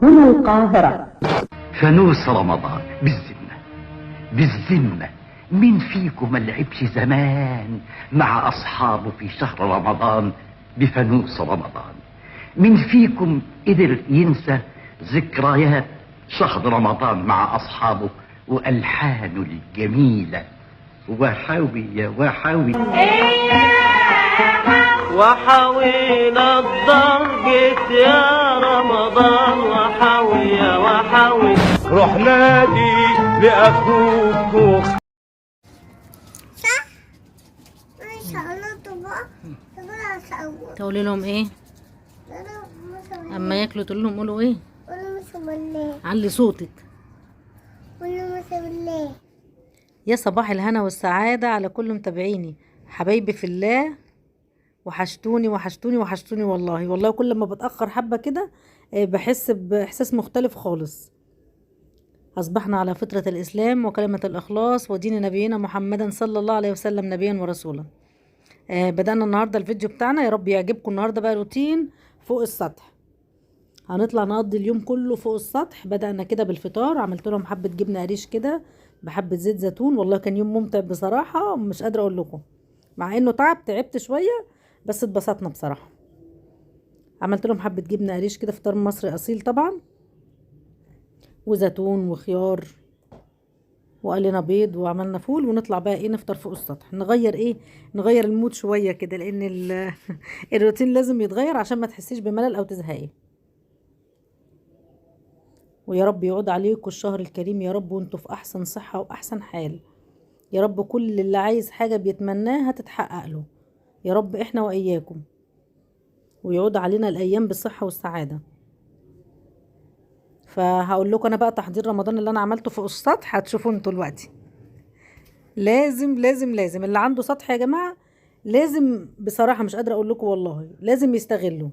هنا القاهرة. فانوس رمضان بالذمة مين فيكم ما لعبش زمان مع أصحابه في شهر رمضان بفانوس رمضان؟ مين فيكم قدر ينسى ذكريات شهر رمضان مع أصحابه وألحانه الجميلة؟ وحاوي يا وحاوي وحاوي نضر جيت يا رمضان، وحاوي يا وحاوي روح نادي لأخوك. صح؟ ما شاء الله. تقولي لهم ايه اما ياكلوا؟ تقول لهم قولوا ايه؟ قولوا بسم الله. علي صوتك. قولوا بسم الله. يا صباح الهنا والسعادة على كل متابعيني حبايبي في الله. وحشتوني وحشتوني وحشتوني والله كل ما بتأخر حبة كده بحس بإحساس مختلف خالص. أصبحنا على فطرة الإسلام وكلمة الإخلاص ودين نبينا محمدا صلى الله عليه وسلم نبيا ورسولا. بدأنا النهاردة الفيديو بتاعنا، يا رب يعجبكم. النهاردة بقى روتين فوق السطح، هنطلع نقضي اليوم كله فوق السطح. بدأنا كده بالفطار، عملت لهم حبة جبنة قريش كده بحبة زيت زيتون. والله كان يوم ممتع بصراحة، مش قادرة أقول لكم، مع إنه تعبت شوية بس اتبسطنا بصراحة. عملت لهم حبة جبنة قريش كده، فطار مصري أصيل طبعا، وزيتون وخيار، وقلنا بيض، وعملنا فول. ونطلع بقى ايه نفطر فوق السطح، نغير المود شوية كده، لان الروتين لازم يتغير عشان ما تحسيش بملل او تزهقي. ويا رب يعود عليكم الشهر الكريم يا رب وانتوا في احسن صحة واحسن حال يا رب. كل اللي عايز حاجة بيتمناها تتحقق له يا رب، احنا واياكم. ويعود علينا الايام بالصحة والسعادة. فهقول لكم انا بقى تحضير رمضان اللي انا عملته فوق السطح، هتشوفوا انتوا دلوقتي. لازم اللي عنده سطح يا جماعه لازم، بصراحه مش قادره اقول لكم والله، لازم يستغلوا.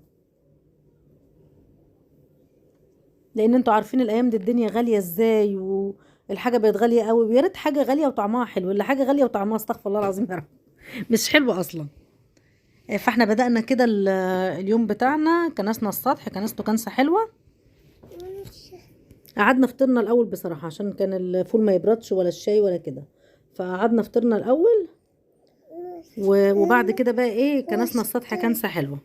لان انتوا عارفين الايام دي الدنيا غاليه ازاي، والحاجه بقت غاليه قوي. ويا ريت حاجه غاليه وطعمها حلو، ولا حاجه غاليه وطعمها استغفر الله العظيم يا رب مش حلو اصلا. فاحنا بدأنا كده اليوم بتاعنا، كنسنا السطح، كنسته كنسه حلوه. قعدنا فطرنا الاول بصراحه عشان كان الفول ما يبردش ولا الشاي ولا كده، فقعدنا فطرنا الاول وبعد كده بقى ايه كنسنا السطح كنسه حلوه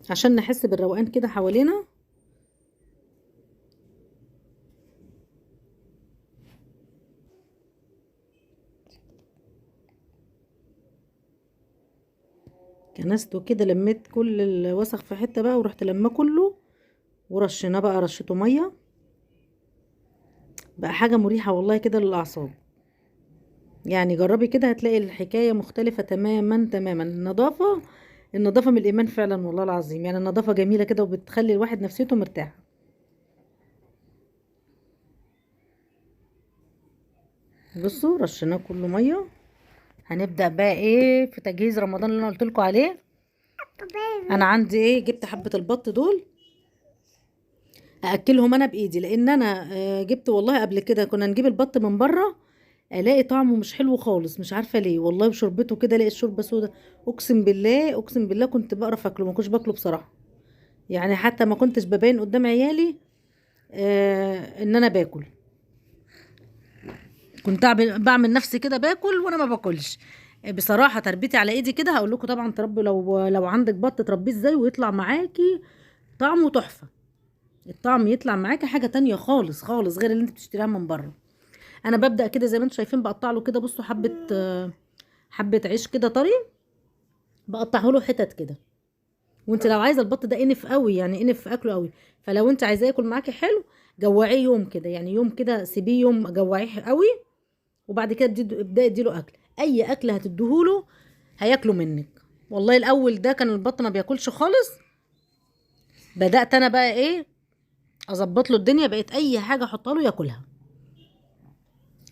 عشان نحس بالروقان كده حوالينا. كنسته كده، لميت كل الوسخ في حته بقى، ورحت لما كله ورشيناه بقى رشته ميه، بقى حاجه مريحه والله كده للاعصاب. يعني جربي كده هتلاقي الحكايه مختلفه تماما. النظافه من الايمان فعلا والله العظيم. يعني النظافه جميله كده وبتخلي الواحد نفسيته مرتاحه. بصوا رشيناه كله ميه. هنبدا بقى ايه في تجهيز رمضان اللي انا قلت لكم عليه. انا عندي ايه، جبت حبه البط دول ااكلهم انا بايدي، لان انا جبت والله قبل كده كنا نجيب البط من بره الاقي طعمه مش حلو خالص، مش عارفه ليه والله. وشربته كده الاقي الشوربه سودا. اقسم بالله كنت بقرف اكله، ما كنتش باكله بصراحه. يعني حتى ما كنتش ببين قدام عيالي ان انا باكل. كنت بعمل نفسي كده باكل وانا ما باكلش بصراحه. تربيتي على ايدي كده. هقول لكم طبعا تربي لو عندك بط تربيه ازاي ويطلع معاكي طعمه تحفه. الطعم يطلع معاكي حاجه تانية خالص غير اللي انت بتشتريها من بره. انا ببدا كده زي ما انتم شايفين، بقطع له كده. بصوا حبه عيش كده طري، بقطعه له حتت كده. وانت لو عايزه البط ده انف قوي، يعني انف في اكله قوي، فلو انت عايزاه ياكل معاكي حلو جوعيه يوم كده. يعني يوم كده سيبيه يوم جوعيه قوي، وبعد كده ابداي اديله اكل. اي اكل هتديهوله هياكله منك. والله الاول ده كان البط ما بياكلش خالص. بدات انا بقى ايه اظبط له الدنيا، بقيت اي حاجه احطها له ياكلها.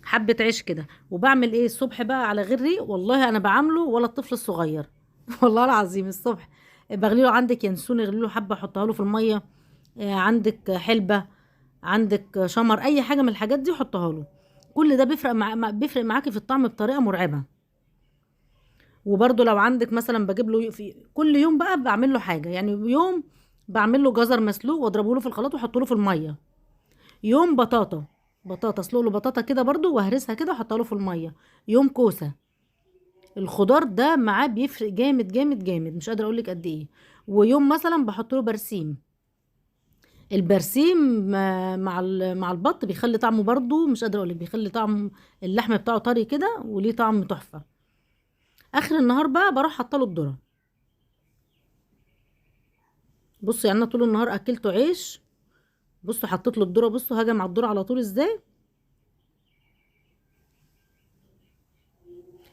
حبه عيش كده. وبعمل ايه الصبح بقى على غيري، والله انا بعمله ولا الطفل الصغير والله العظيم. الصبح بغلي له، عندك ينسون اغلي له حبه احطها له في الميه، عندك حلبه، عندك شمر، اي حاجه من الحاجات دي حطها له. كل ده بيفرق معاكي في الطعم بطريقه مرعبه. وبرده لو عندك مثلا بجيب له في كل يوم بقى بعمل له حاجه، يعني يوم بعمل له جزر مسلوق واضربه له في الخلاط واحطه له في الميه، يوم بطاطا اسلق له بطاطا كده برضو واهرسها كده واحطها له في الميه، يوم كوسه. الخضار ده معاه بيفرق جامد جامد جامد، مش قادره اقول لك قد ايه. ويوم مثلا بحط له برسيم. البرسيم مع البط بيخلي طعمه برضو، مش قادره اقول لك، بيخلي طعم اللحم بتاعه طري كده وليه طعم تحفه. اخر النهار بقى بروح حاطه له الذره. بصوا يعني انا طول النهار اكلته عيش، بصوا حطيت له الذره، بصوا هاجي مع الذره على طول ازاي.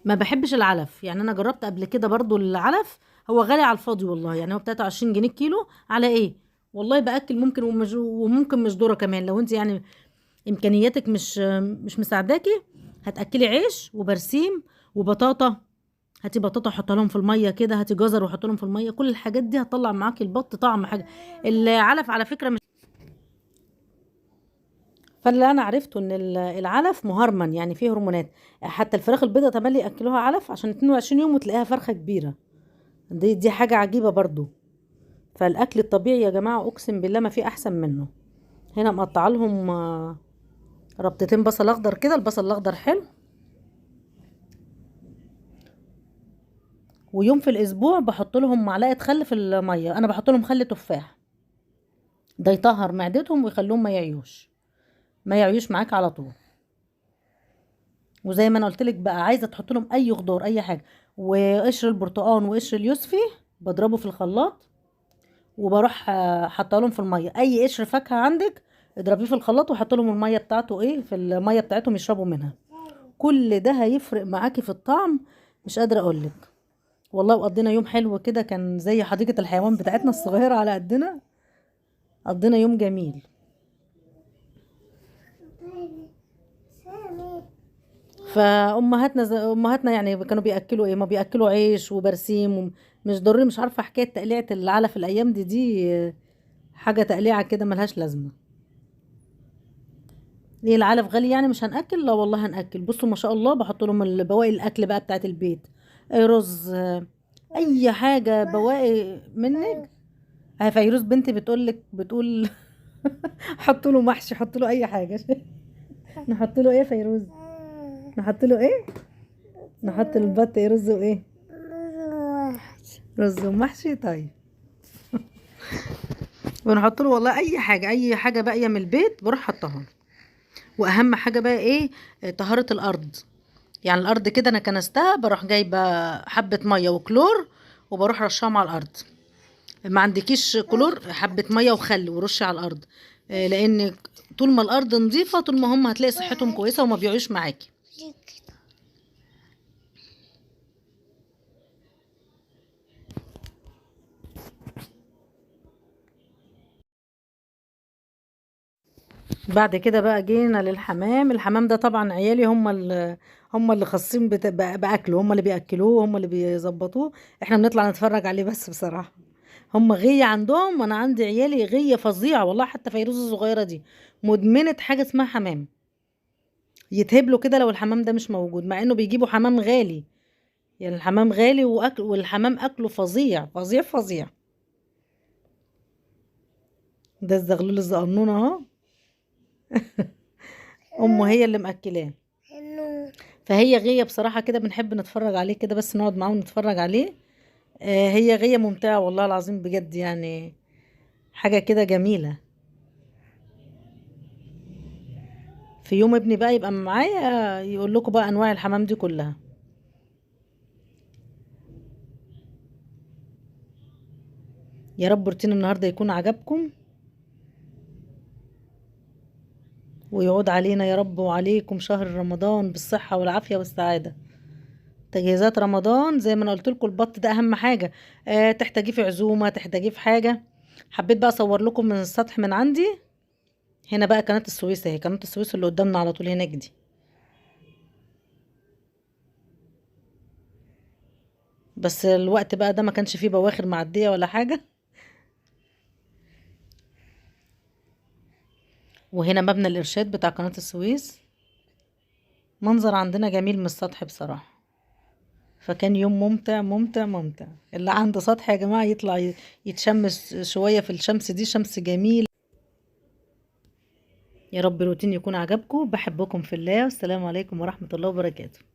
ما بحبش العلف، يعني انا جربت قبل كده برضو العلف، هو غالي على الفاضي والله، يعني هو ب 23 جنيه الكيلو على ايه. والله باكل ممكن وممكن مش ذره كمان، لو انت يعني امكانياتك مش مساعداكي، هتاكلي عيش وبرسيم وبطاطا. هاتي بطاطا حطها لهم في الميه كده، هاتي جزر وحط لهم في الميه، كل الحاجات دي هتطلع معاكي البط طعم حاجه. العلف على فكره مش، فاللي انا عرفته ان العلف مهرمن، يعني فيه هرمونات. حتى الفراخ البيضاء تملي ياكلوها علف عشان 22 يوم وتلاقيها فرخه كبيره. دي حاجه عجيبه برضو. فالاكل الطبيعي يا جماعه اقسم بالله ما في احسن منه. هنا مقطعه لهم ربطتين بصل اخضر كده، البصل الاخضر حلو. ويوم في الاسبوع بحط لهم معلقه خل في الميه، انا بحط لهم خل تفاح، ده يطهر معدتهم ويخليهم ما يعيوش معاك على طول. وزي ما انا قلت لك بقى، عايزه تحط لهم اي خضار اي حاجه، وقشر البرتقال وقشر اليوسفي بضربه في الخلاط وبروح حاطه لهم في الميه. اي قشر فاكهه عندك اضربيه في الخلاط وحط لهم الميه بتاعته ايه في الميه بتاعتهم يشربوا منها. كل ده هيفرق معاكي في الطعم، مش قادره اقول لك. والله وقضينا يوم حلو كده، كان زي حديقه الحيوان بتاعتنا الصغيره على قدنا، قضينا يوم جميل. امهاتنا يعني كانوا بياكلوا ايه، ما بياكلوا عيش وبرسيم مش ضروري. مش عارفه حكايه تقليعه العلف الايام دي حاجه تقليعه كده ملهاش لازمه. ليه العلف غالي يعني مش هناكل؟ لا والله هناكل. بصوا ما شاء الله بحط لهم بواقي الاكل بقى بتاعت البيت، رز، اي حاجه بواقي منك. فيروز بنتي بتقول حط له محشي، حط له اي حاجه. نحط له ايه يا فيروز؟ نحط له ايه؟ نحط للبط ايه؟ رز وايه؟ رز ومحشي. طيب ونحط له والله اي حاجه باقيه من البيت بروح حطها. واهم حاجه بقى ايه؟ طهاره الارض. يعني الارض كده انا كنستها، بروح جايبه حبه ميه وكلور وبروح رشهم على الارض. ما عندكيش كلور، حبه ميه وخل ورشي على الارض. لان طول ما الارض نظيفه طول ما هم هتلاقي صحتهم كويسه وما بيعيش معاكي. بعد كده بقى جينا للحمام. الحمام ده طبعا عيالي هم اللي خاصين باكله، هم اللي بياكلوه، هم اللي بيظبطوه. احنا بنطلع نتفرج عليه بس بصراحه. هم غية عندهم، وانا عندي عيالي غية فظيعه والله. حتى فيروز الصغيره دي مدمنه حاجه اسمها حمام، يتهبلوا كده لو الحمام ده مش موجود، مع انه بيجيبوا حمام غالي. يعني الحمام غالي والحمام اكله فظيع فظيع فظيع. ده الزغلول الزقنون اهو. امه هي اللي مأكلاه. فهي غية بصراحة كده بنحب نتفرج عليه كده، بس نقعد معاه ونتفرج عليه. هي غية ممتعة والله العظيم بجد، يعني حاجة كده جميلة. في يوم ابني بقى يبقى معايا يقول لكم بقى انواع الحمام دي كلها. يا رب روتين النهارده يكون عجبكم، ويعود علينا يا رب وعليكم شهر رمضان بالصحة والعافية والسعادة. تجهيزات رمضان زي ما انا قلت لكم، البط ده اهم حاجة. تحتاجيه في عزومة، تحتاجيه في حاجة. حبيت بقى اصور لكم من السطح من عندي. هنا بقى قناة السويس اهي، قناة السويس اللي قدامنا على طول هناك دي. بس الوقت بقى ده ما كانش فيه بواخر معدية ولا حاجة. وهنا مبنى الإرشاد بتاع قناة السويس. منظر عندنا جميل من السطح بصراحة. فكان يوم ممتع ممتع ممتع. اللي عنده سطح يا جماعة يطلع يتشمس شوية في الشمس دي، شمس جميل. يا رب الروتين يكون عجبكم. بحبكم في الله، والسلام عليكم ورحمة الله وبركاته.